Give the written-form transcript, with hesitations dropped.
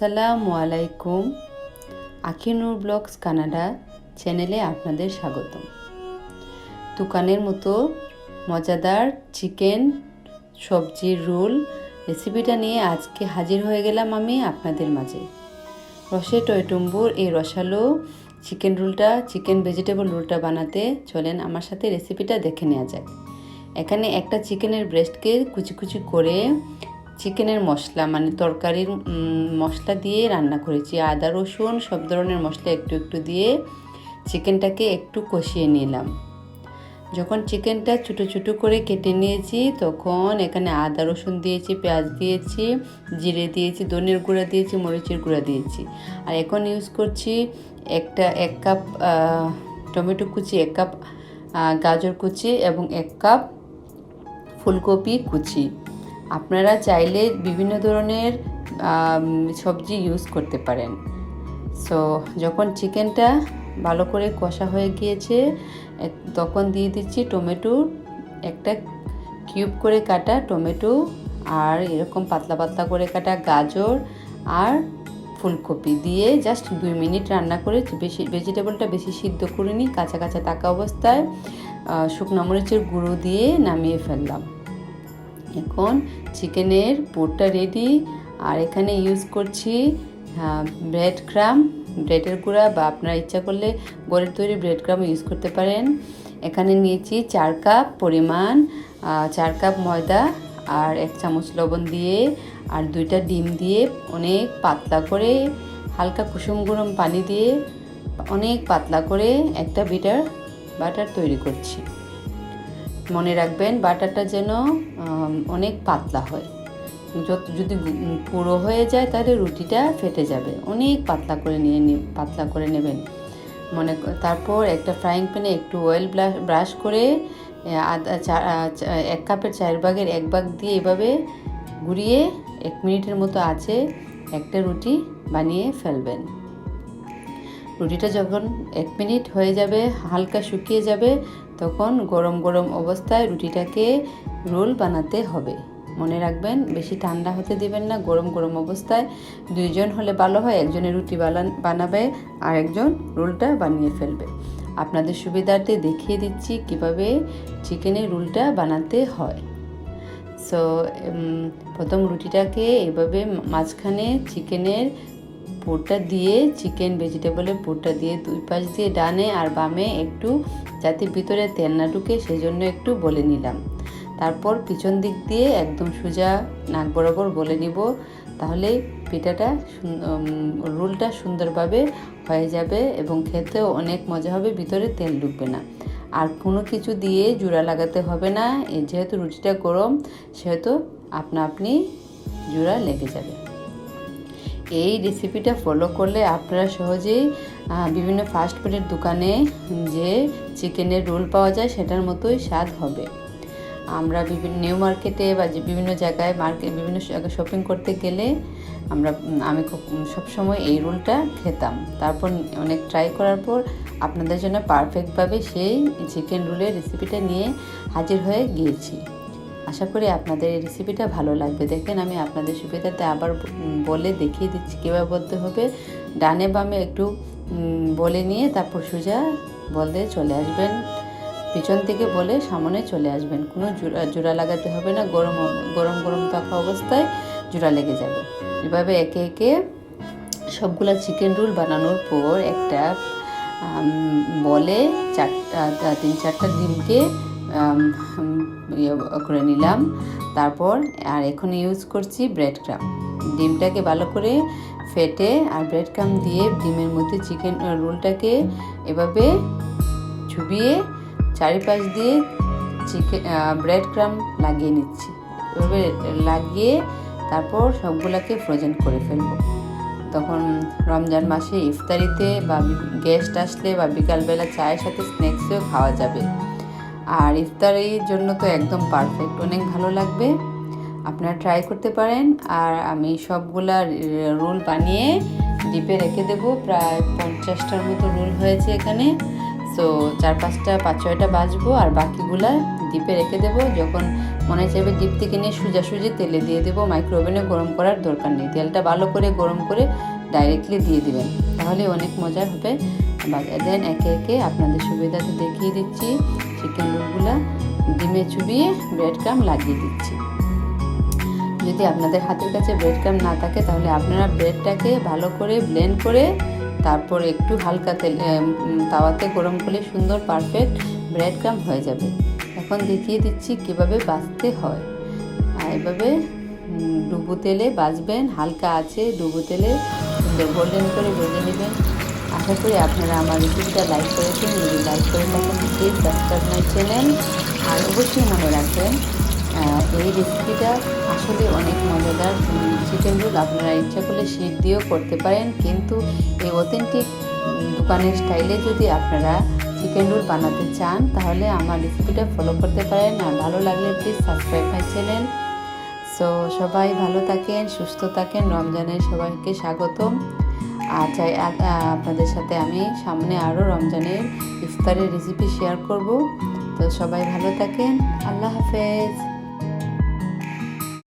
আসসালামু আলাইকুম। আখিনুর blogs Canada চ্যানেলে আপনাদের স্বাগতম। দোকানের মতো মজাদার চিকেন সবজির রোল রেসিপিটা নিয়ে আজকে হাজির হয়ে গেলাম আমি আপনাদের মাঝে। রসে টইটুম্বুর এই রসালো চিকেন রোলটা, চিকেন ভেজিটেবল রোলটা বানাতে চলেন আমার সাথে রেসিপিটা দেখে নেওয়া যাক। এখানে একটা চিকেনের ব্রেস্টকে কুচি কুচি করে চিকেনের মশলা মানে তরকারির মশলা দিয়ে রান্না করেছি। আদা রসুন সব ধরনের মশলা একটু একটু দিয়ে চিকেনটাকে একটু কষিয়ে নিলাম। যখন চিকেনটা ছোটো ছোটো করে কেটে নিয়েছি তখন এখানে আদা রসুন দিয়েছি, পেঁয়াজ দিয়েছি, জিরে দিয়েছি, ধনের গুঁড়া দিয়েছি, মরিচের গুঁড়া দিয়েছি। আর এখন ইউজ করছি এক কাপ টমেটো কুচি, 1 কাপ গাজর কুচি এবং 1 কাপ ফুলকপি কুচি। আপনারা চাইলে বিভিন্ন ধরনের সবজি ইউজ করতে পারেন। সো যখন চিকেনটা ভালো করে কষা হয়ে গিয়েছে তখন দিয়ে দিচ্ছি টমেটো, একটা কিউব করে কাটা টমেটো, আর এরকম পাতলা পাতলা করে কাটা গাজর আর ফুলকপি দিয়ে জাস্ট 2 মিনিট রান্না করে ভেজিটেবলটা বেশি সিদ্ধ করে নিই। কাঁচা কাঁচা থাকা অবস্থায় শুকনো মরিচের গুঁড়ো দিয়ে নামিয়ে ফেললাম। এখন চিকেনের পুরটা রেডি। আর এখানে ইউজ করছি ব্রেডের গুঁড়া, বা আপনারা ইচ্ছা করলে ঘরের তৈরি ব্রেড ক্রাম ইউজ করতে পারেন। এখানে নিয়েছি 4 কাপ পরিমাণ 4 কাপ ময়দা আর 1 চামচ লবণ দিয়ে আর 2টা ডিম দিয়ে অনেক পাতলা করে হালকা কুসুম গরম পানি দিয়ে অনেক পাতলা করে একটা বাটার তৈরি করছি। মনে রাখবেন বাটারটা যেন অনেক পাতলা হয়। যদি পুরো হয়ে যায় তাহলে রুটিটা ফেটে যাবে। অনেক পাতলা করে নেবেন। তারপর একটা ফ্রাইং প্যানে একটু অয়েল ব্রাশ করে 1 কাপের 4 ভাগের 1 ভাগ দিয়ে এভাবে ঘুরিয়ে 1 মিনিটের মতো আছে একটা রুটি বানিয়ে ফেলবেন। রুটিটা যখন 1 মিনিট হয়ে যাবে, হালকা শুকিয়ে যাবে, তখন গরম গরম অবস্থায় রুটিটাকে রোল বানাতে হবে। মনে রাখবেন বেশি ঠান্ডা হতে দিবেন না। গরম গরম অবস্থায় 2 জন হলে ভালো হয়, একজনের রুটি বানাবে আর একজন রোলটা বানিয়ে ফেলবে। আপনাদের সুবিধার্থে দেখিয়ে দিচ্ছি কিভাবে চিকেনের রোলটা বানাতে হয়। সো প্রথম রুটিটাকে এভাবে মাঝখানে চিকেনের পুরটা দিয়ে, চিকেন ভেজিটেবলের পুরটা দিয়ে 2 পাশ দিয়ে ডানে আর বামে একটু যাতে ভিতরে তেল না ঢুকে সেজন্য একটু বলে নিলাম। তারপর পিছন দিক দিয়ে একদম সোজা নাক বরাবর বলে নিব, তাহলে রোলটা সুন্দরভাবে হয়ে যাবে এবং খেতেও অনেক মজা হবে, ভিতরে তেল ঢুকবে না। আর কোনো কিছু দিয়ে জোড়া লাগাতে হবে না। যেহেতু রুটিটা গরম সেহেতু আপনি জোড়া লেগে যাবে। এই রেসিপিটা ফলো করলে আপনারা সহজেই বিভিন্ন ফাস্টফুডের দোকানে যে চিকেনের রোল পাওয়া যায় সেটার মতোই স্বাদ হবে। আমরা নিউ মার্কেটে বা বিভিন্ন জায়গায় বিভিন্ন শপিং করতে গেলে আমি সবসময় এই রোলটা খেতাম। তারপর অনেক ট্রাই করার পর আপনাদের জন্য পারফেক্টভাবে সেই চিকেন রোলের রেসিপিটা নিয়ে হাজির হয়ে গিয়েছি। আশা করি আপনাদের এই রেসিপিটা ভালো লাগবে। দেখেন আমি আপনাদের সুবিধাতে আবার বলে দেখিয়ে দিচ্ছি কীভাবে বলতে হবে। ডানে বামে একটু বলে নিয়ে তারপর সোজা বলতে চলে আসবেন, পিছন থেকে বলে সামনে চলে আসবেন। কোনো জোড়া লাগাতে হবে না। গরম গরম থাকা অবস্থায় জোড়া লেগে যাবে। এভাবে একে একে সবগুলা চিকেন রোল বানানোর পর একটা বলে 3-4টা ডিমকে করে নিলাম। তারপর আর এখন ইউজ করছি ব্রেড ক্রাম। ডিমটাকে ভালো করে ফেটে আর ব্রেড ক্রাম দিয়ে ডিমের মধ্যে চিকেন রোলটাকে এভাবে চুবিয়ে চারিপাশ দিয়ে ব্রেড ক্রাম লাগিয়ে নিচ্ছি। এভাবে লাগিয়ে তারপর সবগুলোকে ফ্রোজেন করে ফেলবো। তখন রমজান মাসে ইফতারিতে বা গেস্ট আসলে বা বিকালবেলা চায়ের সাথে স্ন্যাক্সেও খাওয়া যাবে। আর ইফতারির জন্য তো একদম পারফেক্ট, অনেক ভালো লাগবে। আপনারা ট্রাই করতে পারেন। আর আমি সবগুলা রোল বানিয়ে ডিপে রেখে দেবো। প্রায় 50টার মতো রোল হয়েছে এখানে। সো 4-5টা 5-6টা বাজবো আর বাকিগুলা ডিপে রেখে দেবো। যখন মনে চাইবে ডিপ থেকে নিয়ে সোজাসুজি তেলে দিয়ে দেবো, মাইক্রোওভেনে গরম করার দরকার নেই। তেলটা ভালো করে গরম করে ডাইরেক্টলি দিয়ে দিবেন, তাহলে অনেক মজার হবে। দেন একে একে আপনাদের সুবিধাতে দেখিয়ে দিচ্ছি। চিকেন রোলগুলা ডিমে চুবিয়ে ব্রেড ক্রাম লাগিয়ে দিচ্ছি। যদি আপনাদের হাতের কাছে ব্রেড ক্রাম না থাকে তাহলে আপনারা ব্রেডটাকে ভালো করে ব্লেন্ড করে তারপর একটু হালকা তেল তাওয়াতে গরম করলে সুন্দর পারফেক্ট ব্রেড ক্রাম হয়ে যাবে। এখন দেখিয়ে দিচ্ছি কিভাবে ভাজতে হয়। এভাবে ডুবো তেলে ভাজবেন, হালকা আছে ডুবো তেলে সুন্দর গোল্ডেন করে ভেজে নেবেন। আশা করি আপনারা আমার রেসিপিটা লাইক করেছেন। যদি লাইক করে থাকেন প্লিজ সাবস্ক্রাইব মাই চ্যানেল। আর অবশ্যই মনে রাখবেন এই রেসিপিটা আসলে অনেক মজাদার। চিকেন রোল আপনারা ইচ্ছা করলে শীত দিয়েও করতে পারেন, কিন্তু এই অথেন্টিক দোকানের স্টাইলে যদি আপনারা চিকেন রোল বানাতে চান তাহলে আমার রেসিপিটা ফলো করতে পারেন। আর ভালো লাগলে please subscribe my channel. So সবাই ভালো থাকেন, সুস্থ থাকেন। রমজানের সবাইকে স্বাগতম। আর চাই আপনাদের সাথে আমি সামনে আরও রমজানের ইফতারের রেসিপি শেয়ার করব। তো সবাই ভালো থাকেন। আল্লাহ হাফেজ।